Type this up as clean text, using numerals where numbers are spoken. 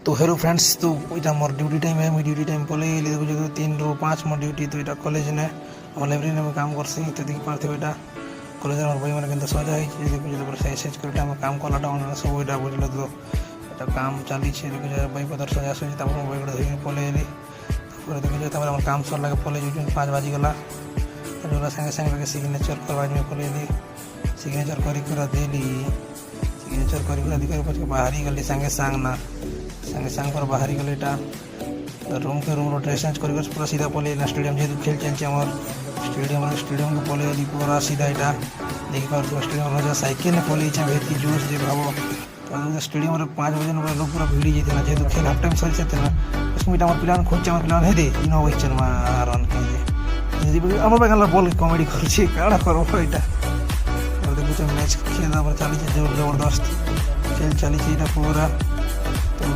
तो hello friends, तो इटा मोर ड्यूटी टाइम है। मुझे ड्यूटी टाइम पले देखो जो 3 ରୁ 5 मोर ड्यूटी। तो इटा कॉलेज ने और लाइब्रेरी में काम करसी। तो देखि पारथे बेटा कॉलेज और भाई माने केनता सजा है देखो जो पर एक्सरसाइज करटा हम काम कलाटा ओना सब इटा बुझलो। तो इटा काम चाली छे देखो जो भाई पदर सजा सजी तब हम भाई धरि पले एली। तापर देखो जो तब हम काम सर लागे पले जो 5 बाजी गला। जोला संगे संगे सिग्नेचर करवा में पले एली। सिग्नेचर करी करा देली। सिग्नेचर करी करा दिकर पछ बाहरी गली संगे संग पर बाहरी गले रूम के रूम ड्रेस चेंज कर पूरा सीधा पले स्टेडियम जेहतु खेल चलছে আমার स्टेडियम को पले पूरा सीधा यहाँ देखी पार स्टेडियम रजा साइकिल ने पले भेटी जोश जे भाव। तो स्टेडियम 5 बजे लोग पूरा भिड़ी जाते जेहतु खेल हाफ टाइम सर से उसमें पिला खोजे पिला हे दे इन क्वेश्चन रन कहे आम बागान बल कमेडी कर काड़ा कर देखो मैच खेल चली जोर जबरदस्त खेल चली पूरा